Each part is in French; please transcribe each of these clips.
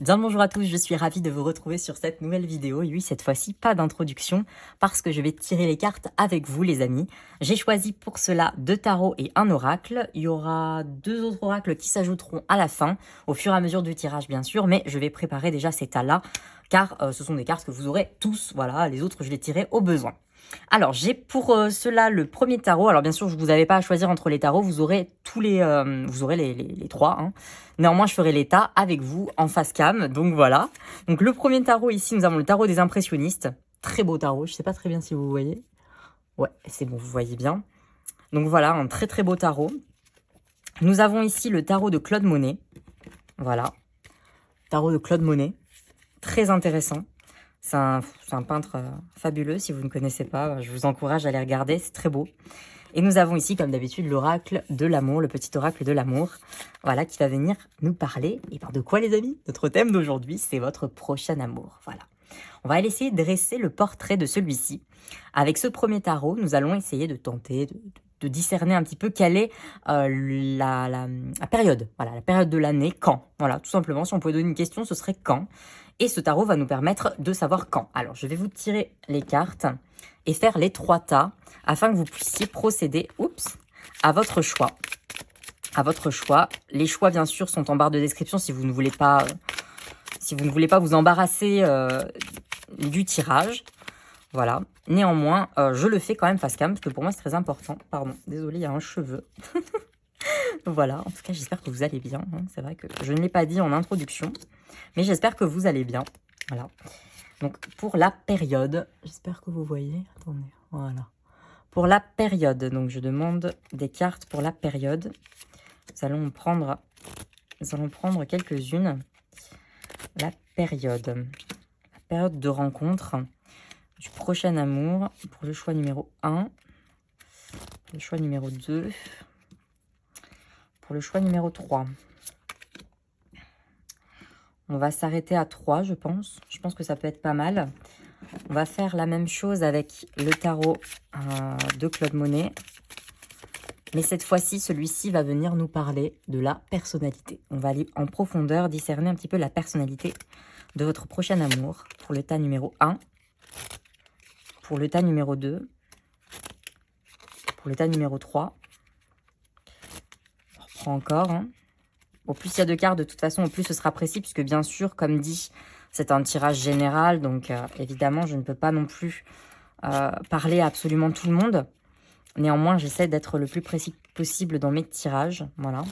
Bien le bonjour à tous, je suis ravie de vous retrouver sur cette nouvelle vidéo. Et oui, cette fois-ci, pas d'introduction parce que je vais tirer les cartes avec vous les amis. J'ai choisi pour cela 2 tarots et un oracle. Il y aura 2 autres oracles qui s'ajouteront à la fin, au fur et à mesure du tirage bien sûr, mais je vais préparer déjà ces tas-là car ce sont des cartes que vous aurez tous, voilà, les autres je les tirerai au besoin. Alors, j'ai pour cela le premier tarot. Alors, bien sûr, je vous avais pas à choisir entre les tarots. Vous aurez tous les, vous aurez les trois. Hein. Néanmoins, je ferai l'état avec vous en face cam. Donc, voilà. Donc, le premier tarot ici, nous avons le tarot des impressionnistes. Très beau tarot. Je sais pas très bien si vous voyez. Ouais, c'est bon, vous voyez bien. Donc, voilà, un très très beau tarot. Nous avons ici le tarot de Claude Monet. Voilà. Tarot de Claude Monet. Très intéressant. C'est un peintre fabuleux, si vous ne connaissez pas, je vous encourage à aller regarder, c'est très beau. Et nous avons ici, comme d'habitude, l'oracle de l'amour, le petit oracle de l'amour, voilà, qui va venir nous parler. Et par de quoi, les amis? Notre thème d'aujourd'hui, c'est votre prochain amour, voilà. On va essayer de dresser le portrait de celui-ci. Avec ce premier tarot, nous allons essayer de tenter de discerner un petit peu quelle est la période, voilà, la période de l'année, quand, voilà, tout simplement, si on pouvait donner une question, ce serait quand. Et ce tarot va nous permettre de savoir quand. Alors, je vais vous tirer les cartes et faire les 3 tas afin que vous puissiez procéder à votre choix. À votre choix. Les choix, bien sûr, sont en barre de description si vous ne voulez pas, vous embarrasser du tirage. Voilà. Néanmoins, je le fais quand même face cam parce que pour moi, c'est très important. Pardon, désolé, il y a un cheveu. Voilà, en tout cas, j'espère que vous allez bien. Hein. C'est vrai que je ne l'ai pas dit en introduction, mais j'espère que vous allez bien. Voilà. Donc, pour la période, j'espère que vous voyez. Attendez, voilà. Pour la période, donc je demande des cartes pour la période. Nous allons prendre quelques-unes. La période. La période de rencontre du prochain amour pour le choix numéro 1. Le choix numéro 2. Pour le choix numéro 3. On va s'arrêter à 3, je pense. Je pense que ça peut être pas mal. On va faire la même chose avec le tarot de Claude Monet. Mais cette fois-ci, celui-ci va venir nous parler de la personnalité. On va aller en profondeur discerner un petit peu la personnalité de votre prochain amour. Pour le tas numéro 1. Pour le tas numéro 2. Pour le tas numéro 3. On reprend encore. Hein. Au plus il y a de cartes, de toute façon, au plus ce sera précis, puisque bien sûr, comme dit, c'est un tirage général. Donc, évidemment, je ne peux pas non plus parler à absolument tout le monde. Néanmoins, j'essaie d'être le plus précis possible dans mes tirages. Voilà.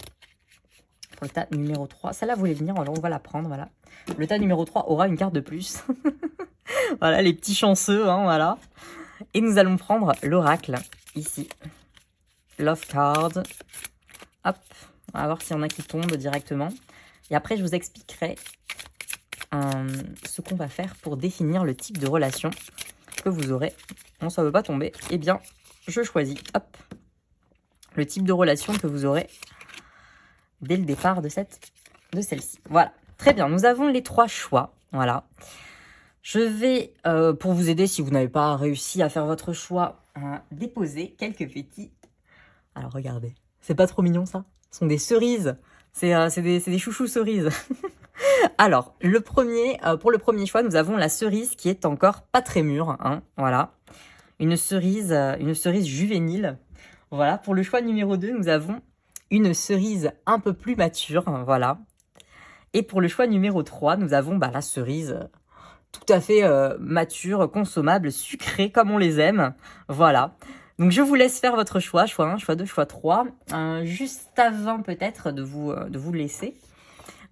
Pour le tas numéro 3. Celle-là voulait venir, alors on va la prendre. Voilà. Le tas numéro 3 aura une carte de plus. Voilà, les petits chanceux, hein, voilà. Et nous allons prendre l'oracle, ici. Love card. Hop. On va voir s'il y en a qui tombent directement. Et après, je vous expliquerai ce qu'on va faire pour définir le type de relation que vous aurez. Bon, ça ne veut pas tomber. Eh bien, je choisis, hop, le type de relation que vous aurez dès le départ de celle-ci. Voilà, très bien. Nous avons les 3 choix. Voilà. Je vais, pour vous aider, si vous n'avez pas réussi à faire votre choix, déposer quelques petits... Alors, regardez. C'est pas trop mignon, ça? Ce sont des cerises. C'est des chouchous cerises. Alors, pour le premier choix, nous avons la cerise qui est encore pas très mûre. Hein, voilà. Une cerise juvénile. Voilà. Pour le choix numéro 2, nous avons une cerise un peu plus mature. Voilà. Et pour le choix numéro 3, nous avons la cerise tout à fait mature, consommable, sucrée, comme on les aime. Voilà. Donc, je vous laisse faire votre choix. Choix 1, choix 2, choix 3. Juste avant, peut-être, de vous laisser.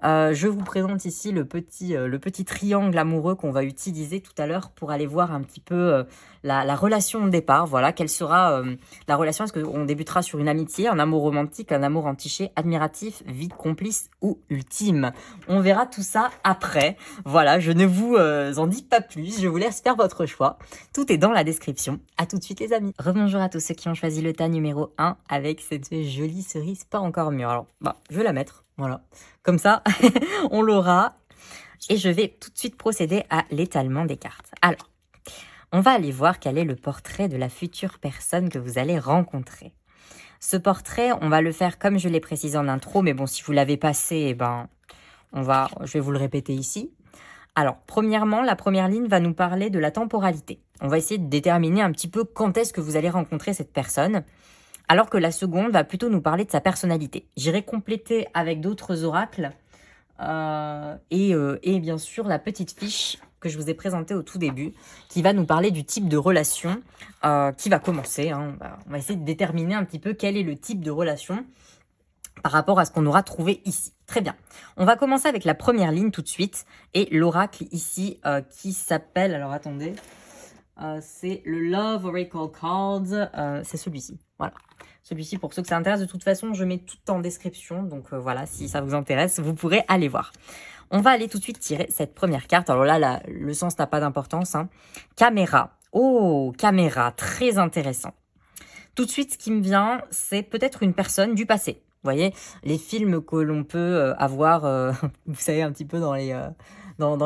Je vous présente ici le petit triangle amoureux qu'on va utiliser tout à l'heure pour aller voir un petit peu la relation de départ. Voilà, quelle sera la relation? Est-ce qu'on débutera sur une amitié, un amour romantique, un amour entiché, admiratif, vide, complice ou ultime? On verra tout ça après. Voilà, je ne vous en dis pas plus. Je vous laisse faire votre choix. Tout est dans la description. À tout de suite les amis. Rebonjour à tous ceux qui ont choisi le tas numéro 1 avec cette jolie cerise pas encore mûre. Alors, je vais la mettre. Voilà, comme ça, on l'aura. Et je vais tout de suite procéder à l'étalement des cartes. Alors, on va aller voir quel est le portrait de la future personne que vous allez rencontrer. Ce portrait, on va le faire comme je l'ai précisé en intro, mais bon, si vous l'avez passé, Je vais vous le répéter ici. Alors, premièrement, la première ligne va nous parler de la temporalité. On va essayer de déterminer un petit peu quand est-ce que vous allez rencontrer cette personne, alors que la seconde va plutôt nous parler de sa personnalité. J'irai compléter avec d'autres oracles et bien sûr la petite fiche que je vous ai présentée au tout début, qui va nous parler du type de relation qui va commencer. Hein. On va essayer de déterminer un petit peu quel est le type de relation par rapport à ce qu'on aura trouvé ici. Très bien. On va commencer avec la première ligne tout de suite. Et l'oracle ici qui s'appelle... Alors attendez. C'est le Love Oracle Cards. C'est celui-ci. Voilà. Celui-ci, pour ceux que ça intéresse, de toute façon, je mets tout en description. Donc voilà, si ça vous intéresse, vous pourrez aller voir. On va aller tout de suite tirer cette première carte. Alors là, le sens n'a pas d'importance. Hein. Caméra. Oh, caméra. Très intéressant. Tout de suite, ce qui me vient, c'est peut-être une personne du passé. Vous voyez, les films que l'on peut avoir, vous savez, un petit peu dans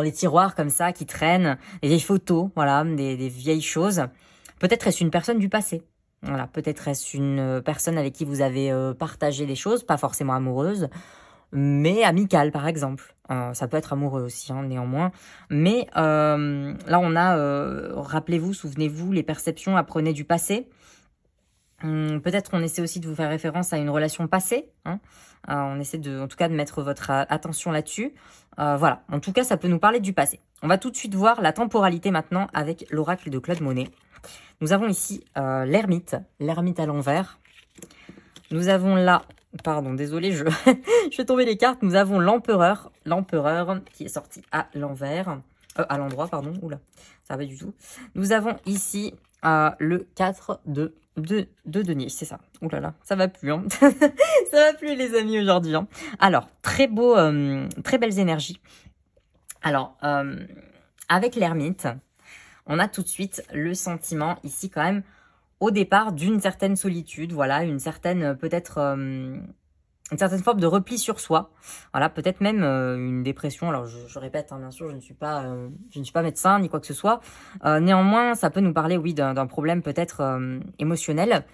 les tiroirs comme ça, qui traînent, et des photos, voilà, des vieilles choses. Peut-être est-ce une personne du passé. Voilà, peut-être est-ce une personne avec qui vous avez partagé des choses, pas forcément amoureuse, mais amicale, par exemple. Ça peut être amoureux aussi, hein, néanmoins. Mais là, on a, rappelez-vous, souvenez-vous, les perceptions apprenaient du passé. Peut-être on essaie aussi de vous faire référence à une relation passée. Hein. On essaie en tout cas de mettre votre attention là-dessus. Voilà, en tout cas ça peut nous parler du passé. On va tout de suite voir la temporalité maintenant avec l'oracle de Claude Monet. Nous avons ici l'ermite à l'envers. Nous avons là, pardon, désolé, je vais tomber les cartes. Nous avons l'empereur qui est sorti à l'envers, à l'endroit, pardon. Oula, ça va pas du tout. Nous avons ici le 4 de denier, c'est ça. Ouh là là, ça va plus, hein. Ça va plus les amis aujourd'hui. Hein. Alors, très beau, très belles énergies. Alors, avec l'ermite, on a tout de suite le sentiment ici quand même, au départ, d'une certaine solitude, voilà, une certaine peut-être une certaine forme de repli sur soi, voilà, peut-être même une dépression. Alors je répète, hein, bien sûr, je ne suis pas médecin ni quoi que ce soit. Néanmoins, ça peut nous parler, oui, d'un problème peut-être émotionnel.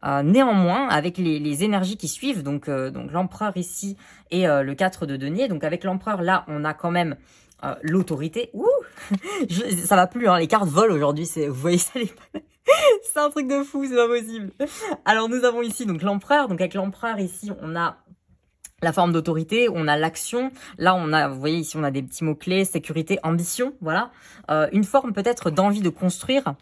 Néanmoins, avec les énergies qui suivent, donc l'empereur ici et le 4 de denier, donc avec l'empereur là, on a quand même l'autorité. Ouh, ça va plus, hein, les cartes volent aujourd'hui, vous voyez ça les... C'est un truc de fou, c'est pas possible. Alors nous avons ici donc l'empereur. Donc avec l'empereur ici, on a la forme d'autorité, on a l'action. Là, on a, vous voyez ici, on a des petits mots-clés, sécurité, ambition, voilà. Une forme peut-être d'envie de construire.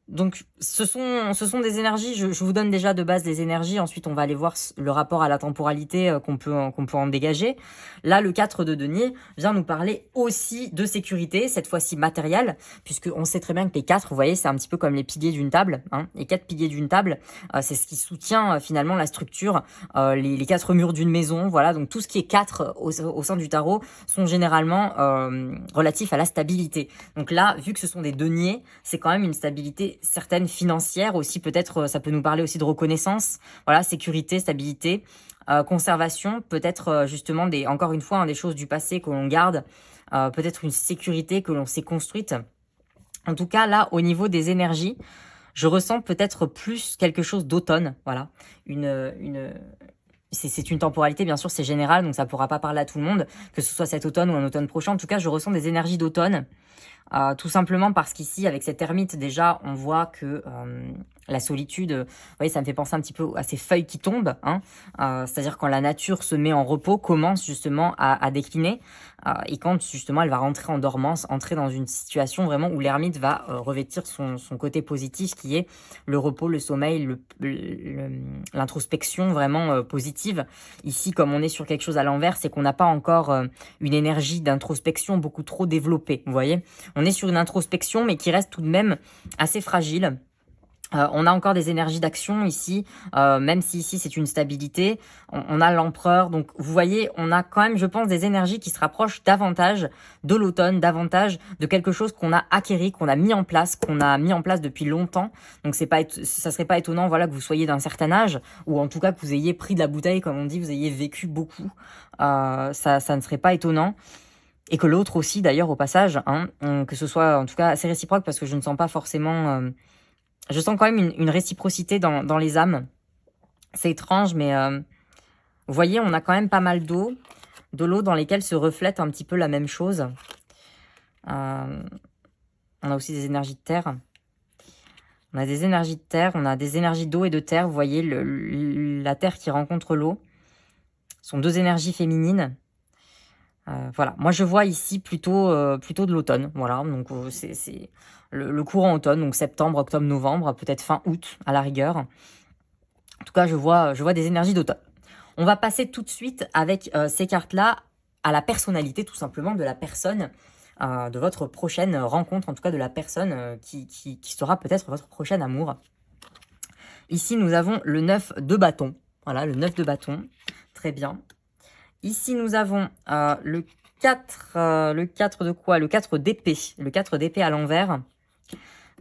Donc ce sont des énergies, je vous donne déjà de base des énergies, ensuite on va aller voir le rapport à la temporalité qu'on peut en dégager. Là, le 4 de denier vient nous parler aussi de sécurité, cette fois-ci matérielle, puisque on sait très bien que les 4, vous voyez, c'est un petit peu comme les piliers d'une table. Hein. Les 4 piliers d'une table, c'est ce qui soutient finalement la structure, les 4 murs d'une maison, voilà. Donc tout ce qui est 4 au sein du tarot sont généralement relatifs à la stabilité. Donc là, vu que ce sont des deniers, c'est quand même une stabilité certaines financières aussi, peut-être ça peut nous parler aussi de reconnaissance, voilà, sécurité, stabilité, conservation, peut-être justement encore une fois, hein, des choses du passé que l'on garde, peut-être une sécurité que l'on s'est construite. En tout cas, là, au niveau des énergies, je ressens peut-être plus quelque chose d'automne, voilà, c'est une temporalité, bien sûr, c'est général, donc ça pourra pas parler à tout le monde, que ce soit cet automne ou un automne prochain. En tout cas, je ressens des énergies d'automne. Tout simplement parce qu'ici, avec cette ermite, déjà, on voit que la solitude, vous voyez, ça me fait penser un petit peu à ces feuilles qui tombent, hein, c'est-à-dire quand la nature se met en repos, commence justement à décliner, et quand justement elle va rentrer en dormance, entrer dans une situation vraiment où l'ermite va revêtir son côté positif, qui est le repos, le sommeil, l'introspection vraiment positive. Ici, comme on est sur quelque chose à l'envers, c'est qu'on n'a pas encore une énergie d'introspection beaucoup trop développée, vous voyez. On est sur une introspection, mais qui reste tout de même assez fragile. On a encore des énergies d'action ici, même si ici c'est une stabilité. On a l'empereur, donc vous voyez, on a quand même, je pense, des énergies qui se rapprochent davantage de l'automne, davantage de quelque chose qu'on a acquéri, qu'on a mis en place, depuis longtemps. Donc ça serait pas étonnant, voilà, que vous soyez d'un certain âge, ou en tout cas que vous ayez pris de la bouteille, comme on dit, vous ayez vécu beaucoup. Ça ne serait pas étonnant. Et que l'autre aussi, d'ailleurs, au passage, hein, que ce soit en tout cas assez réciproque, parce que je ne sens pas forcément... je sens quand même une réciprocité dans les âmes. C'est étrange, mais vous voyez, on a quand même pas mal d'eau. de l'eau dans lesquelles se reflète un petit peu la même chose. On a aussi des énergies de terre. On a des énergies de terre, on a des énergies d'eau et de terre. Vous voyez, la terre qui rencontre l'eau. Ce sont deux énergies féminines. Voilà, moi je vois ici plutôt de l'automne. Voilà, donc c'est le courant automne, donc septembre, octobre, novembre, peut-être fin août à la rigueur. En tout cas, je vois des énergies d'automne. On va passer tout de suite avec ces cartes-là à la personnalité, tout simplement, de la personne, de votre prochaine rencontre, en tout cas de la personne qui sera peut-être votre prochain amour. Ici, nous avons le 9 de bâton. Voilà, le 9 de bâton. Très bien. Ici, nous avons le 4 de quoi? Le 4 d'épée. Le 4 d'épée à l'envers.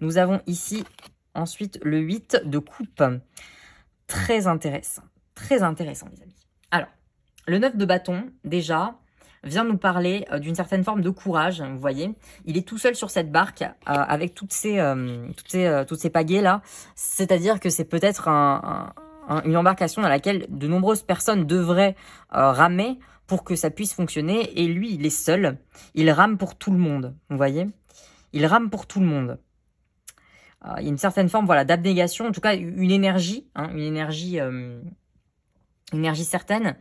Nous avons ici, ensuite, le 8 de coupe. Très intéressant. Très intéressant, les amis. Alors, le 9 de bâton, déjà, vient nous parler d'une certaine forme de courage. Vous voyez, il est tout seul sur cette barque avec toutes ces pagaies-là. C'est-à-dire que c'est peut-être une embarcation dans laquelle de nombreuses personnes devraient ramer pour que ça puisse fonctionner. Et lui, il est seul. Il rame pour tout le monde. Vous voyez, il rame pour tout le monde. Il y a une certaine forme, voilà, d'abnégation, en tout cas une énergie, hein, une énergie certaine.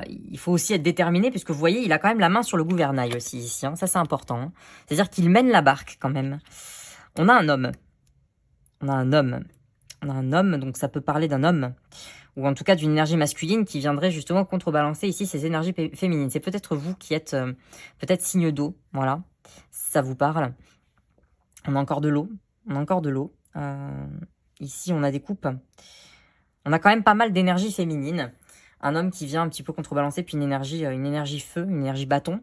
Il faut aussi être déterminé, puisque vous voyez, il a quand même la main sur le gouvernail aussi ici. Hein, ça, c'est important. Hein. C'est-à-dire qu'il mène la barque quand même. On a un homme. On a un homme. On a un homme, donc ça peut parler d'un homme, ou en tout cas d'une énergie masculine qui viendrait justement contrebalancer ici ces énergies féminines. C'est peut-être vous qui êtes peut-être signe d'eau, voilà, ça vous parle. On a encore de l'eau, on a encore de l'eau. Ici, on a des coupes. On a quand même pas mal d'énergie féminine. Un homme qui vient un petit peu contrebalancer, puis une énergie feu, une énergie bâton.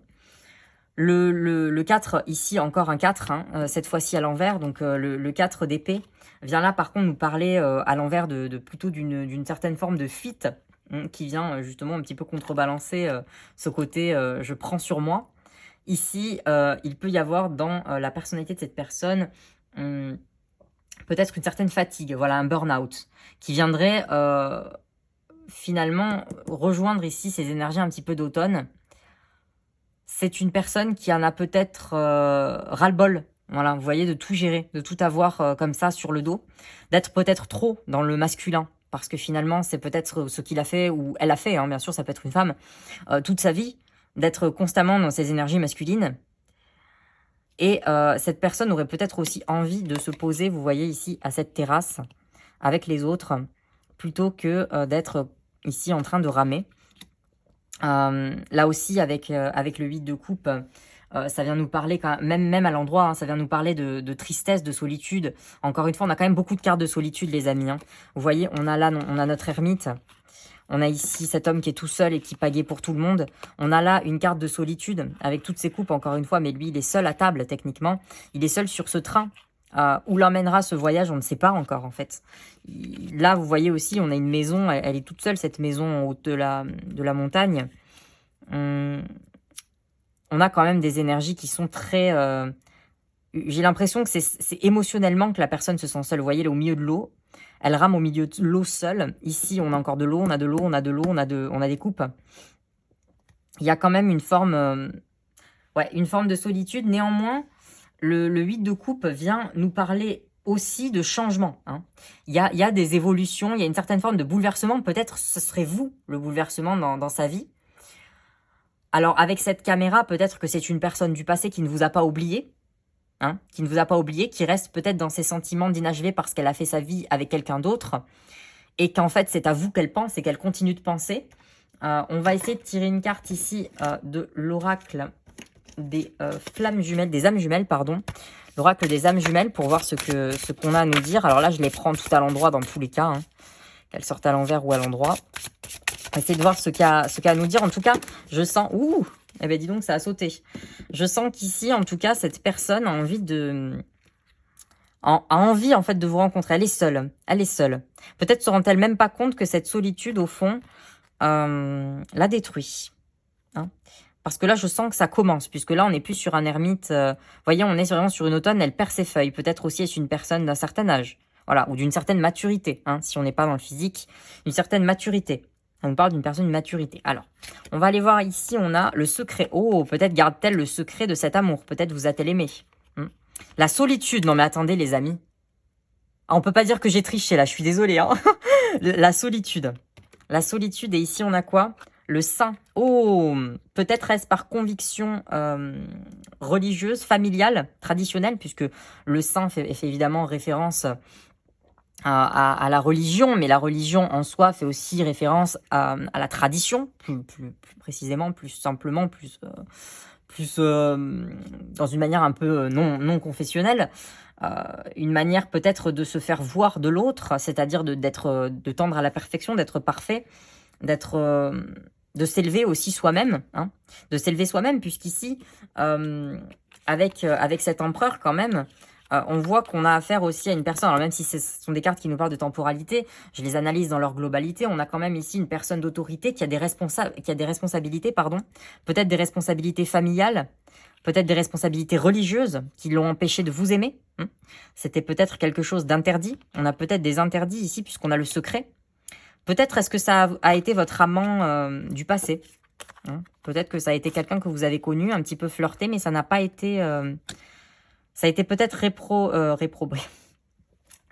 Le 4, ici, encore un 4, hein, cette fois-ci à l'envers, donc le 4 d'épée vient là, par contre, nous parler à l'envers plutôt d'une certaine forme de fuite, hein, qui vient justement un petit peu contrebalancer ce côté je prends sur moi. Ici, il peut y avoir dans la personnalité de cette personne peut-être une certaine fatigue, voilà, un burn-out, qui viendrait finalement rejoindre ici ces énergies un petit peu d'automne. C'est une personne qui en a peut-être ras-le-bol, voilà, vous voyez, de tout gérer, de tout avoir comme ça sur le dos, d'être peut-être trop dans le masculin, parce que finalement, c'est peut-être ce qu'il a fait, ou elle a fait, hein, bien sûr, ça peut être une femme, toute sa vie, d'être constamment dans ses énergies masculines. Et cette personne aurait peut-être aussi envie de se poser, vous voyez ici, à cette terrasse, avec les autres, plutôt que d'être ici en train de ramer. Là aussi, avec le 8 de coupe, ça vient nous parler, quand même à l'endroit, hein, ça vient nous parler de tristesse, de solitude. Encore une fois, on a quand même beaucoup de cartes de solitude, les amis. Hein. Vous voyez, on a là, on a notre ermite. On a ici cet homme qui est tout seul et qui pagaie pour tout le monde. On a là une carte de solitude avec toutes ses coupes, encore une fois. Mais lui, il est seul à table, techniquement. Il est seul sur ce train. Où l'emmènera ce voyage, on ne sait pas encore, en fait. Là, vous voyez aussi, on a une maison. Elle est toute seule, cette maison en haut de la montagne. On a quand même des énergies qui sont très... J'ai l'impression que c'est émotionnellement que la personne se sent seule. Vous voyez, elle est au milieu de l'eau. Elle rame au milieu de l'eau seule. Ici, on a encore de l'eau, on a de l'eau, on a de l'eau, on a des coupes. Il y a quand même une forme de solitude. Néanmoins, le 8 de coupe vient nous parler aussi de changement. Hein. Il y a des évolutions, il y a une certaine forme de bouleversement. Peut-être ce serait vous, le bouleversement dans sa vie. Alors, avec cette caméra, peut-être que c'est une personne du passé qui ne vous a pas oublié. Hein, qui ne vous a pas oublié, qui reste peut-être dans ses sentiments d'inachevé parce qu'elle a fait sa vie avec quelqu'un d'autre, et qu'en fait c'est à vous qu'elle pense et qu'elle continue de penser. On va essayer de tirer une carte ici de l'oracle des flammes jumelles, des âmes jumelles, pardon. L'oracle des âmes jumelles pour voir ce qu'on a à nous dire. Alors là, je les prends tout à l'endroit dans tous les cas, hein, qu'elles sortent à l'envers ou à l'endroit. On va essayer de voir ce qu'il y a à nous dire. En tout cas, je sens... Ouh, eh bien, dis donc, ça a sauté. Je sens qu'ici, en tout cas, cette personne a envie en fait, de vous rencontrer. Elle est seule. Elle est seule. Peut-être se rend-elle même pas compte que cette solitude, au fond, la détruit. Hein, parce que là, je sens que ça commence, puisque là, on n'est plus sur un ermite. Vous voyez, on est vraiment sur une automne, elle perd ses feuilles. Peut-être aussi est-ce une personne d'un certain âge. Voilà, ou d'une certaine maturité, hein, si on n'est pas dans le physique. Une certaine maturité. Ça nous parle d'une personne de maturité. Alors, on va aller voir ici, on a le secret. Oh, peut-être garde-t-elle le secret de cet amour. Peut-être vous a-t-elle aimé. La solitude. Non mais attendez les amis. Ah, on peut pas dire que j'ai triché là, je suis désolée. Hein. La solitude. La solitude, et ici on a quoi? Le sein. Oh, peut-être est-ce par conviction religieuse, familiale, traditionnelle, puisque le sein fait évidemment référence à la religion, mais la religion en soi fait aussi référence à la tradition, plus précisément, plus simplement, plus dans une manière un peu non confessionnelle. Une manière peut-être de se faire voir de l'autre, c'est-à-dire de tendre à la perfection, d'être parfait, de s'élever aussi soi-même, hein, de s'élever soi-même, puisqu'ici, avec cet empereur quand même, on voit qu'on a affaire aussi à une personne, alors même si ce sont des cartes qui nous parlent de temporalité, je les analyse dans leur globalité, on a quand même ici une personne d'autorité qui a des responsabilités, pardon, peut-être des responsabilités familiales, peut-être des responsabilités religieuses qui l'ont empêché de vous aimer. C'était peut-être quelque chose d'interdit. On a peut-être des interdits ici puisqu'on a le secret. Peut-être est-ce que ça a été votre amant du passé. Peut-être que ça a été quelqu'un que vous avez connu, un petit peu flirté, mais ça n'a pas été... ça a été peut-être réprobé.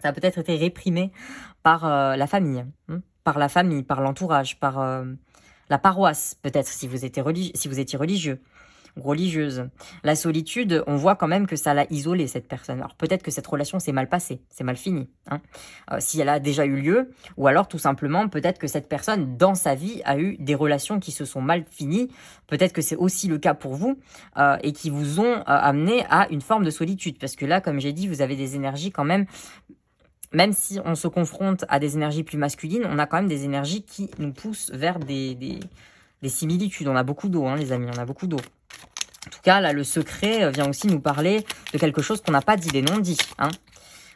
Ça a peut-être été réprimé par la famille. Par l'entourage, par la paroisse, peut-être, si vous étiez religieux ou religieuse. La solitude, on voit quand même que ça l'a isolé, cette personne. Alors peut-être que cette relation s'est mal passée, c'est mal fini, hein, si elle a déjà eu lieu, ou alors tout simplement, peut-être que cette personne, dans sa vie, a eu des relations qui se sont mal finies, peut-être que c'est aussi le cas pour vous, et qui vous ont amené à une forme de solitude, parce que là, comme j'ai dit, vous avez des énergies quand même si on se confronte à des énergies plus masculines, on a quand même des énergies qui nous poussent vers des similitudes. On a beaucoup d'eau, hein, les amis, on a beaucoup d'eau. En tout cas, là, le secret vient aussi nous parler de quelque chose qu'on n'a pas dit, des non-dits. Hein.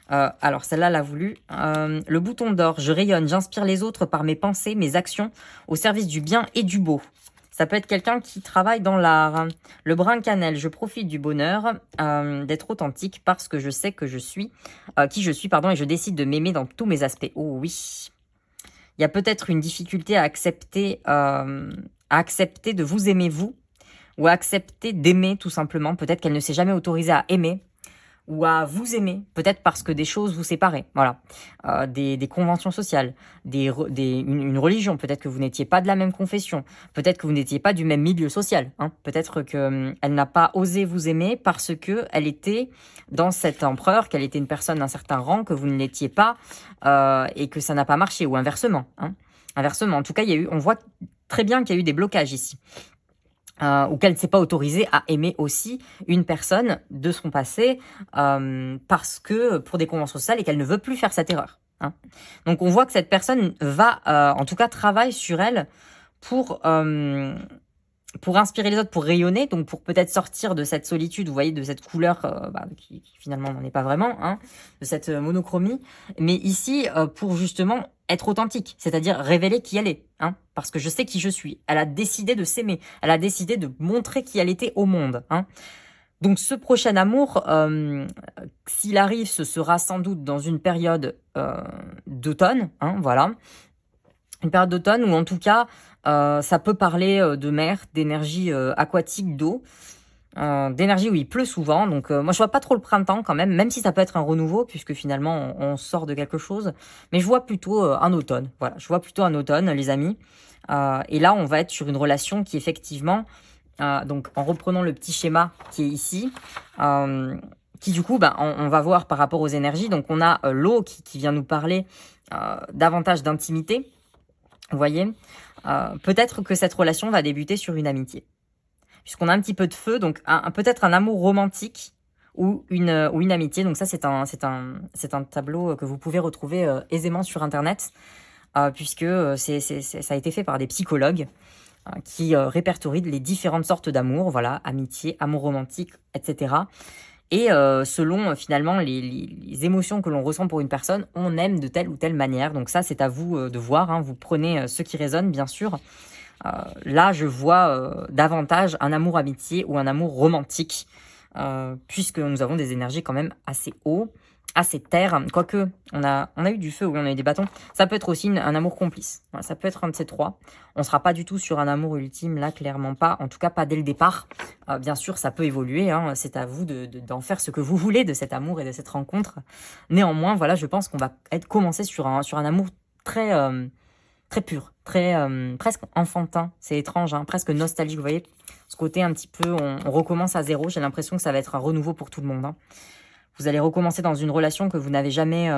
Alors, celle-là l'a voulu. Le bouton d'or, je rayonne, j'inspire les autres par mes pensées, mes actions, au service du bien et du beau. Ça peut être quelqu'un qui travaille dans l'art. Le brin cannelle, je profite du bonheur d'être authentique parce que je sais que je suis, qui je suis, pardon, et je décide de m'aimer dans tous mes aspects. Oh oui. Il y a peut-être une difficulté à accepter de vous aimer vous, ou à accepter d'aimer tout simplement. Peut-être qu'elle ne s'est jamais autorisée à aimer ou à vous aimer, peut-être parce que des choses vous séparaient, voilà, des conventions sociales, une religion, peut-être que vous n'étiez pas de la même confession, peut-être que vous n'étiez pas du même milieu social, hein. Peut-être qu'elle n'a pas osé vous aimer parce que elle était dans cet empereur, qu'elle était une personne d'un certain rang, que vous ne l'étiez pas, et que ça n'a pas marché, ou inversement, hein. Inversement, en tout cas, on voit très bien qu'il y a eu des blocages ici. Ou qu'elle ne s'est pas autorisée à aimer aussi une personne de son passé parce que pour des conventions sociales et qu'elle ne veut plus faire cette erreur. Hein. Donc on voit que cette personne va, en tout cas, travaille sur elle pour inspirer les autres, pour rayonner, donc pour peut-être sortir de cette solitude, vous voyez, de cette couleur qui finalement n'en est pas vraiment, hein, de cette monochromie, mais ici pour justement être authentique, c'est-à-dire révéler qui elle est, hein, parce que je sais qui je suis. Elle a décidé de s'aimer, elle a décidé de montrer qui elle était au monde. Hein. Donc ce prochain amour, s'il arrive, ce sera sans doute dans une période d'automne, hein, voilà. Une période d'automne où en tout cas, ça peut parler de mer, d'énergie aquatique, d'eau, d'énergie où il pleut souvent. Donc moi je vois pas trop le printemps quand même si ça peut être un renouveau, puisque finalement on sort de quelque chose. Mais je vois plutôt un automne. Voilà, je vois plutôt un automne, les amis. Et là on va être sur une relation qui effectivement, donc en reprenant le petit schéma qui est ici, qui du coup, on va voir par rapport aux énergies. Donc on a l'eau qui vient nous parler davantage d'intimité. Vous voyez, peut-être que cette relation va débuter sur une amitié. Puisqu'on a un petit peu de feu, donc peut-être un amour romantique ou une amitié. Donc ça, c'est un tableau que vous pouvez retrouver aisément sur Internet, puisque ça a été fait par des psychologues qui répertorient les différentes sortes d'amour, voilà, amitié, amour romantique, etc. Et selon finalement les émotions que l'on ressent pour une personne, on aime de telle ou telle manière. Donc ça, c'est à vous de voir. Hein. Vous prenez ce qui résonne, bien sûr. Là, je vois davantage un amour amitié ou un amour romantique. puisque nous avons des énergies quand même assez haut, assez terre, quoique on a eu du feu, oui, on a eu des bâtons. Ça peut être aussi un amour complice, voilà, ça peut être un de ces trois. On sera pas du tout sur un amour ultime, là, clairement pas, en tout cas pas dès le départ. Bien sûr, ça peut évoluer, hein, c'est à vous d'en faire ce que vous voulez de cet amour et de cette rencontre. Néanmoins, voilà, je pense qu'on va commencer sur un amour très, très pur, très presque enfantin, c'est étrange, hein, presque nostalgique, vous voyez, ce côté un petit peu, on recommence à zéro, j'ai l'impression que ça va être un renouveau pour tout le monde, hein. Vous allez recommencer dans une relation que vous n'avez jamais,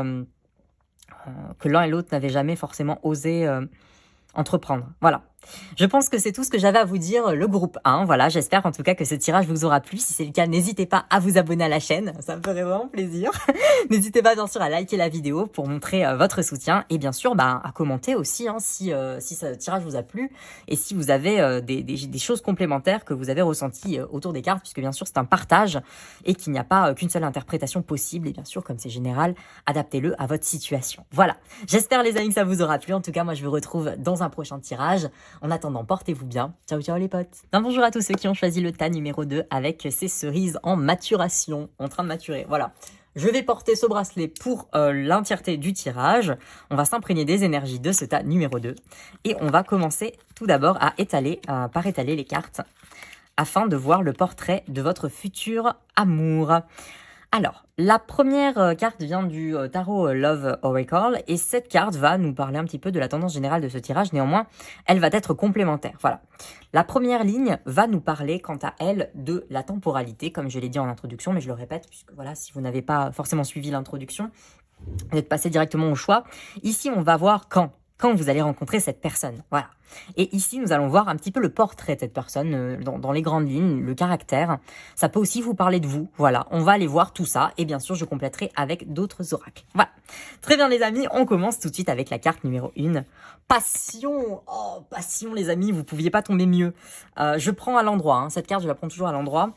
que l'un et l'autre n'avaient jamais forcément osé entreprendre. Voilà. Je pense que c'est tout ce que j'avais à vous dire, le groupe 1. Voilà, j'espère en tout cas que ce tirage vous aura plu. Si c'est le cas, n'hésitez pas à vous abonner à la chaîne, ça me ferait vraiment plaisir. N'hésitez pas bien sûr à liker la vidéo pour montrer votre soutien et bien sûr à commenter aussi hein, si ce tirage vous a plu et si vous avez des choses complémentaires que vous avez ressenties autour des cartes, puisque bien sûr c'est un partage et qu'il n'y a pas qu'une seule interprétation possible et bien sûr comme c'est général, adaptez-le à votre situation. Voilà, j'espère les amis que ça vous aura plu. En tout cas, moi je vous retrouve dans un prochain tirage. En attendant, portez-vous bien. Ciao, ciao les potes. Un bonjour à tous ceux qui ont choisi le tas numéro 2 avec ces cerises en maturation, en train de maturer. Voilà. Je vais porter ce bracelet pour l'entièreté du tirage. On va s'imprégner des énergies de ce tas numéro 2. Et on va commencer tout d'abord à étaler, par étaler les cartes afin de voir le portrait de votre futur amour. Alors, la première carte vient du tarot Love Oracle et cette carte va nous parler un petit peu de la tendance générale de ce tirage. Néanmoins, elle va être complémentaire. Voilà. La première ligne va nous parler, quant à elle, de la temporalité, comme je l'ai dit en introduction, mais je le répète, puisque voilà, si vous n'avez pas forcément suivi l'introduction, vous êtes passé directement au choix. Ici, on va voir quand vous allez rencontrer cette personne. Voilà. Et ici, nous allons voir un petit peu le portrait de cette personne, dans les grandes lignes, le caractère. Ça peut aussi vous parler de vous. Voilà, on va aller voir tout ça. Et bien sûr, je compléterai avec d'autres oracles. Voilà. Très bien, les amis, on commence tout de suite avec la carte numéro 1. Passion. Oh, passion, les amis, vous pouviez pas tomber mieux. Je prends à l'endroit. Hein. Cette carte, je la prends toujours à l'endroit.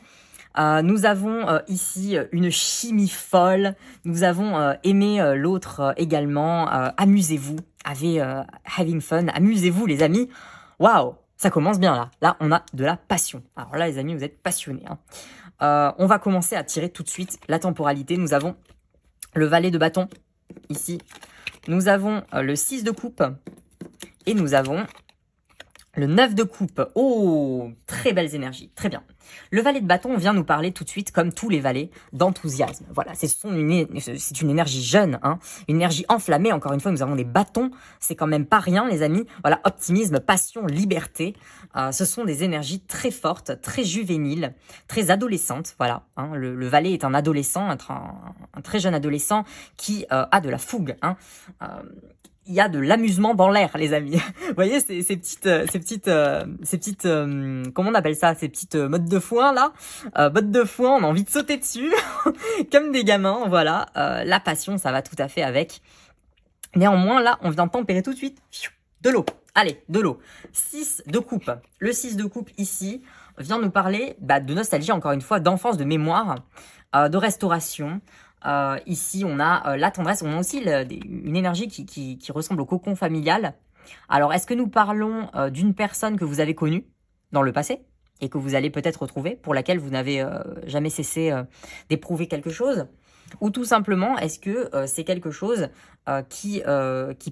Nous avons ici une chimie folle. Nous avons aimé l'autre également. Amusez-vous. Having fun. Amusez-vous, les amis. Waouh, ça commence bien là. Là, on a de la passion. Alors là, les amis, vous êtes passionnés. Hein. On va commencer à tirer tout de suite la temporalité. Nous avons le valet de bâton ici. Nous avons le 6 de coupe. Et nous avons le 9 de coupe. Oh, très belles énergies. Très bien. Le valet de bâton vient nous parler tout de suite, comme tous les valets, d'enthousiasme. Voilà, c'est une énergie jeune, hein, une énergie enflammée. Encore une fois, nous avons des bâtons. C'est quand même pas rien, les amis. Voilà, optimisme, passion, liberté. Ce sont des énergies très fortes, très juvéniles, très adolescentes. Voilà, hein, le valet est un adolescent, un très jeune adolescent qui a de la fougue. Hein. Il y a de l'amusement dans l'air, les amis. Vous voyez ces petites, comment on appelle ça, ces petites mottes de foin là, bottes de foin, on a envie de sauter dessus, comme des gamins. Voilà, la passion, ça va tout à fait avec. Néanmoins, là, on vient tempérer tout de suite de l'eau. Allez, de l'eau. 6 de coupe. Le 6 de coupe ici vient nous parler de nostalgie, encore une fois, d'enfance, de mémoire, de restauration. Ici, on a la tendresse, on a aussi une énergie qui ressemble au cocon familial. Alors, est-ce que nous parlons d'une personne que vous avez connue dans le passé et que vous allez peut-être retrouver, pour laquelle vous n'avez jamais cessé d'éprouver quelque chose? Ou tout simplement, est-ce que c'est quelque chose qui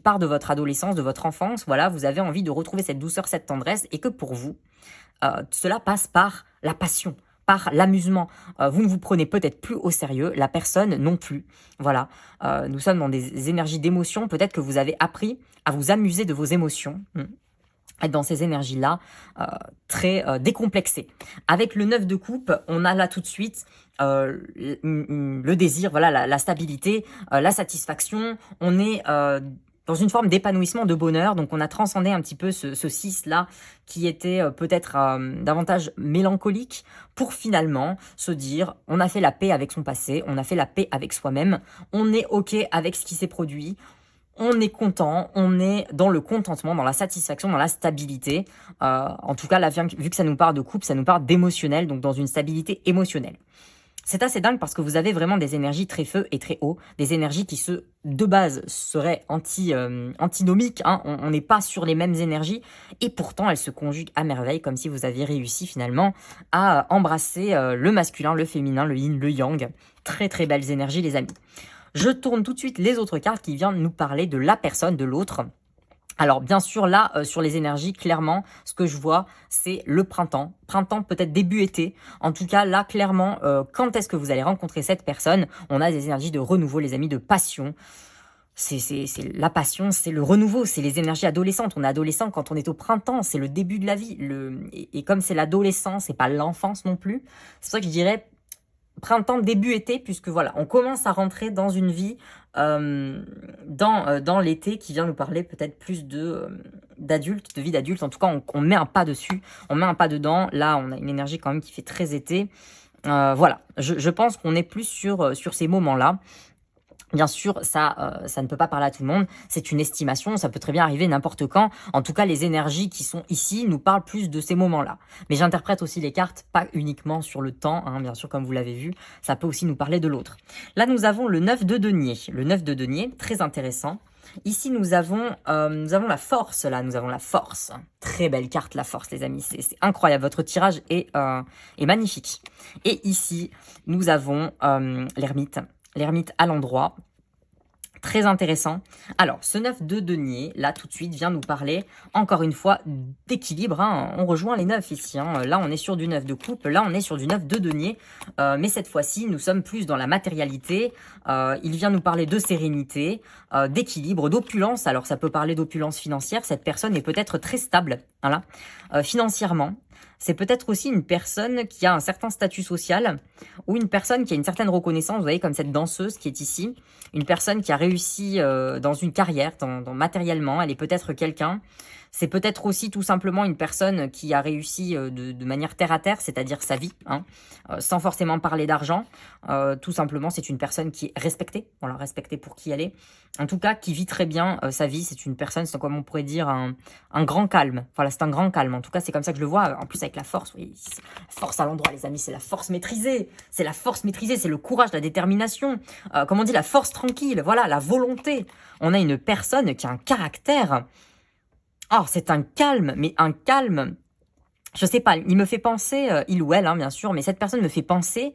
part de votre adolescence, de votre enfance? Voilà, vous avez envie de retrouver cette douceur, cette tendresse, et que pour vous, cela passe par la passion, par l'amusement. Vous ne vous prenez peut-être plus au sérieux, la personne non plus. Voilà, nous sommes dans des énergies d'émotion. Peut-être que vous avez appris à vous amuser de vos émotions. Être dans ces énergies-là, très décomplexées. Avec le 9 de coupe, on a là tout de suite le désir, voilà, la stabilité, la satisfaction. On est dans une forme d'épanouissement, de bonheur. Donc on a transcendé un petit peu ce 6-là qui était peut-être davantage mélancolique pour finalement se dire on a fait la paix avec son passé, on a fait la paix avec soi-même, on est OK avec ce qui s'est produit. On est content, on est dans le contentement, dans la satisfaction, dans la stabilité. En tout cas, là, vu que ça nous parle de couple, ça nous parle d'émotionnel, donc dans une stabilité émotionnelle. C'est assez dingue parce que vous avez vraiment des énergies très feu et très haut, des énergies qui de base seraient antinomiques, hein. On n'est pas sur les mêmes énergies et pourtant elles se conjuguent à merveille comme si vous aviez réussi finalement à embrasser le masculin, le féminin, le yin, le yang. Très très belles énergies les amis. Je tourne tout de suite les autres cartes qui viennent nous parler de la personne, de l'autre. Alors bien sûr là sur les énergies clairement ce que je vois c'est le printemps, peut-être début été, en tout cas là clairement quand est-ce que vous allez rencontrer cette personne, on a des énergies de renouveau les amis, de passion, c'est la passion, c'est le renouveau, c'est les énergies adolescentes, on est adolescent quand on est au printemps, c'est le début de la vie, et comme c'est l'adolescence, c'est pas l'enfance non plus, c'est pour ça que je dirais printemps, début été, puisque voilà, on commence à rentrer dans une vie, dans l'été qui vient nous parler peut-être plus d'adulte, de vie d'adulte. En tout cas, on met un pas dessus, on met un pas dedans. Là, on a une énergie quand même qui fait très été. Voilà, je pense qu'on est plus sur ces moments-là. Bien sûr, ça ne peut pas parler à tout le monde, c'est une estimation, ça peut très bien arriver n'importe quand. En tout cas, les énergies qui sont ici nous parlent plus de ces moments-là. Mais j'interprète aussi les cartes, pas uniquement sur le temps, hein, bien sûr, comme vous l'avez vu, ça peut aussi nous parler de l'autre. Là, nous avons le 9 de denier. Le 9 de denier, très intéressant. Ici, nous avons la force, là, nous avons la force. Très belle carte, la force, les amis, c'est incroyable. Votre tirage est magnifique. Et ici, nous avons l'ermite. L'ermite à l'endroit, très intéressant. Alors, ce 9 de denier, là, tout de suite, vient nous parler, encore une fois, d'équilibre. Hein. On rejoint les 9 ici. Hein. Là, on est sur du 9 de coupe. Là, on est sur du 9 de denier. Mais cette fois-ci, nous sommes plus dans la matérialité. Il vient nous parler de sérénité, d'équilibre, d'opulence. Alors, ça peut parler d'opulence financière. Cette personne est peut-être très stable, voilà, financièrement. C'est peut-être aussi une personne qui a un certain statut social ou une personne qui a une certaine reconnaissance, vous voyez, comme cette danseuse qui est ici. Une personne qui a réussi dans une carrière, matériellement, elle est peut-être quelqu'un. C'est peut-être aussi tout simplement une personne qui a réussi de manière terre à terre, c'est-à-dire sa vie, hein, sans forcément parler d'argent. Tout simplement, c'est une personne qui est respectée, voilà, respectée pour qui elle est. En tout cas, qui vit très bien sa vie. C'est une personne, c'est comme on pourrait dire, un grand calme. Voilà, c'est un grand calme. En tout cas, c'est comme ça que je le vois. En plus, avec la force, oui, force à l'endroit, les amis, c'est la force maîtrisée. C'est la force maîtrisée, c'est le courage, la détermination. Comme on dit, la force tranquille. Voilà, la volonté. On a une personne qui a un caractère. Oh, c'est un calme, mais un calme, je sais pas, il me fait penser, il ou elle, hein, bien sûr, mais cette personne me fait penser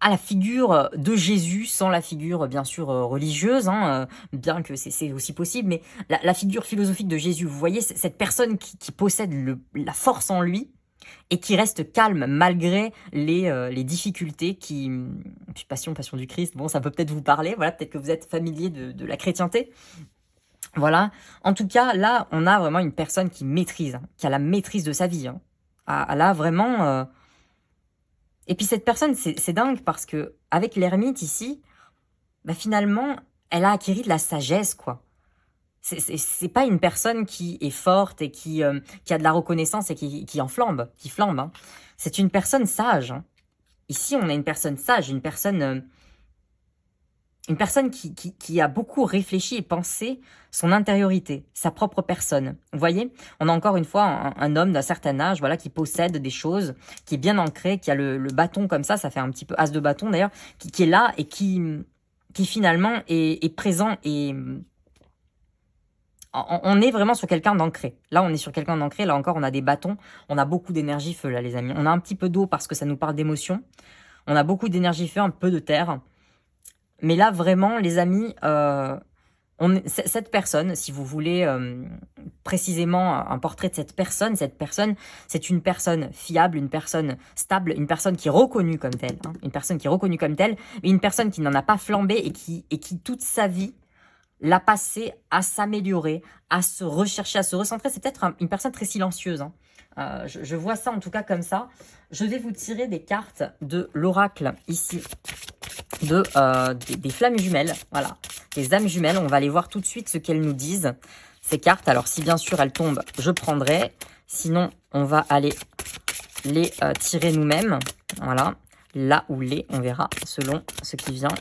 à la figure de Jésus, sans la figure, bien sûr, religieuse, hein, bien que c'est aussi possible, mais la figure philosophique de Jésus, vous voyez, cette personne qui possède la force en lui, et qui reste calme malgré les difficultés passion du Christ, bon, ça peut peut-être vous parler, voilà, peut-être que vous êtes familier de la chrétienté. Voilà, en tout cas, là, on a vraiment une personne qui maîtrise, hein, qui a la maîtrise de sa vie. Hein. Elle a vraiment... Et puis cette personne, c'est dingue parce que avec l'ermite ici, bah, finalement, elle a acquis de la sagesse, quoi. C'est pas une personne qui est forte et qui a de la reconnaissance et qui flambe. Hein. C'est une personne sage. Hein. Ici, on a une personne sage, une personne qui a beaucoup réfléchi et pensé son intériorité, sa propre personne. Vous voyez, on a encore une fois un homme d'un certain âge, voilà, qui possède des choses, qui est bien ancré, qui a le bâton comme ça fait un petit peu as de bâton d'ailleurs, qui est là et qui finalement est présent et on est vraiment sur quelqu'un d'ancré. Là, on est sur quelqu'un d'ancré. Là encore, on a des bâtons. On a beaucoup d'énergie feu, là, les amis. On a un petit peu d'eau parce que ça nous parle d'émotion. On a beaucoup d'énergie feu, un peu de terre. Mais là, vraiment, les amis, cette personne, si vous voulez précisément un portrait de cette personne, c'est une personne fiable, une personne stable, une personne qui est reconnue comme telle. Hein, une personne qui est reconnue comme telle, mais une personne qui n'en a pas flambé et qui toute sa vie, l'a passé à s'améliorer, à se rechercher, à se recentrer. C'est peut-être une personne très silencieuse. Hein. Je vois ça en tout cas comme ça. Je vais vous tirer des cartes de l'oracle ici, des flammes jumelles, voilà, des âmes jumelles. On va aller voir tout de suite ce qu'elles nous disent, ces cartes. Alors si bien sûr elles tombent, je prendrai. Sinon, on va aller les tirer nous-mêmes. Voilà, là ou on verra selon ce qui vient.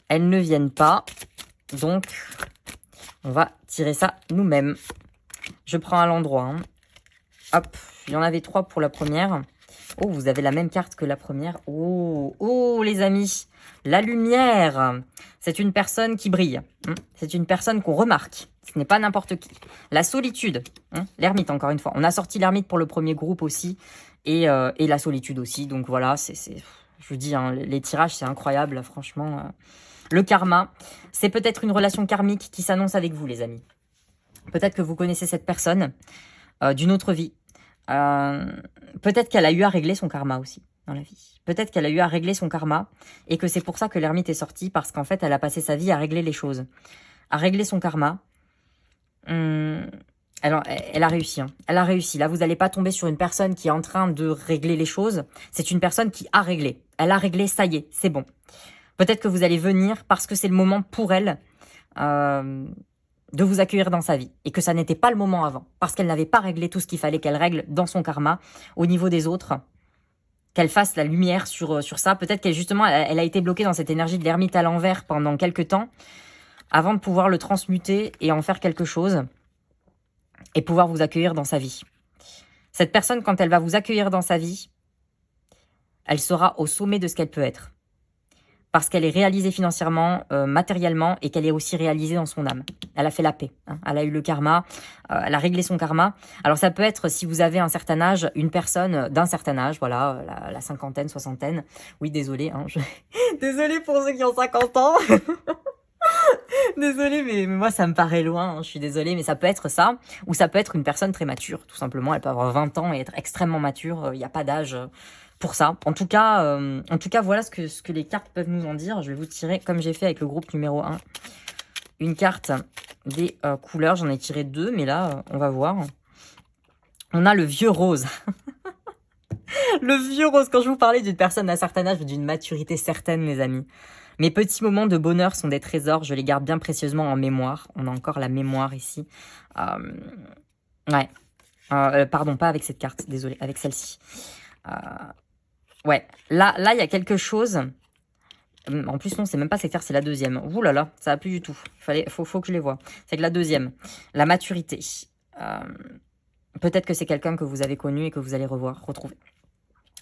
Elles ne viennent pas. Donc, on va tirer ça nous-mêmes. Je prends à l'endroit. Hein. Hop, il y en avait 3 pour la première. Oh, vous avez la même carte que la première. Oh, oh les amis, la lumière. C'est une personne qui brille. C'est une personne qu'on remarque. Ce n'est pas n'importe qui. La solitude. L'ermite, encore une fois. On a sorti l'ermite pour le premier groupe aussi. Et la solitude aussi. Donc voilà, je vous dis, les tirages, c'est incroyable, franchement. Le karma, c'est peut-être une relation karmique qui s'annonce avec vous, les amis. Peut-être que vous connaissez cette personne d'une autre vie. Peut-être qu'elle a eu à régler son karma aussi dans la vie. Peut-être qu'elle a eu à régler son karma et que c'est pour ça que l'ermite est sorti, parce qu'en fait, elle a passé sa vie à régler les choses. À régler son karma. Elle a réussi. Elle a réussi. Là, vous n'allez pas tomber sur une personne qui est en train de régler les choses. C'est une personne qui a réglé. Elle a réglé, ça y est, c'est bon. Peut-être que vous allez venir parce que c'est le moment pour elle de vous accueillir dans sa vie. Et que ça n'était pas le moment avant. Parce qu'elle n'avait pas réglé tout ce qu'il fallait qu'elle règle dans son karma au niveau des autres. Qu'elle fasse la lumière sur ça. Peut-être qu'elle justement, elle a été bloquée dans cette énergie de l'ermite à l'envers pendant quelques temps avant de pouvoir le transmuter et en faire quelque chose et pouvoir vous accueillir dans sa vie. Cette personne, quand elle va vous accueillir dans sa vie, elle sera au sommet de ce qu'elle peut être. Parce qu'elle est réalisée financièrement, matériellement, et qu'elle est aussi réalisée dans son âme. Elle a fait la paix. Elle a eu le karma, elle a réglé son karma. Alors ça peut être, si vous avez un certain âge, une personne d'un certain âge, voilà, la cinquantaine, soixantaine. Oui, désolé, désolé pour ceux qui ont 50 ans. Désolée, mais moi ça me paraît loin, je suis désolée, mais ça peut être ça, ou ça peut être une personne très mature, tout simplement. Elle peut avoir 20 ans et être extrêmement mature, il n'y a pas d'âge pour ça. En tout cas, voilà ce que les cartes peuvent nous en dire. Je vais vous tirer, comme j'ai fait avec le groupe numéro 1, une carte des couleurs. J'en ai tiré 2, mais là, on va voir. On a le vieux rose. Le vieux rose, quand je vous parlais d'une personne d'un certain âge, d'une maturité certaine, les amis. Mes petits moments de bonheur sont des trésors, je les garde bien précieusement en mémoire. On a encore la mémoire ici. Ouais. Pardon, pas avec cette carte, désolé, avec celle-ci. Ouais, là, il y a quelque chose. En plus, non, c'est même pas cette carte, c'est la deuxième. Ouh là là, ça va plus du tout. Faut que je les vois. C'est que la deuxième, la maturité. Peut-être que c'est quelqu'un que vous avez connu et que vous allez retrouver.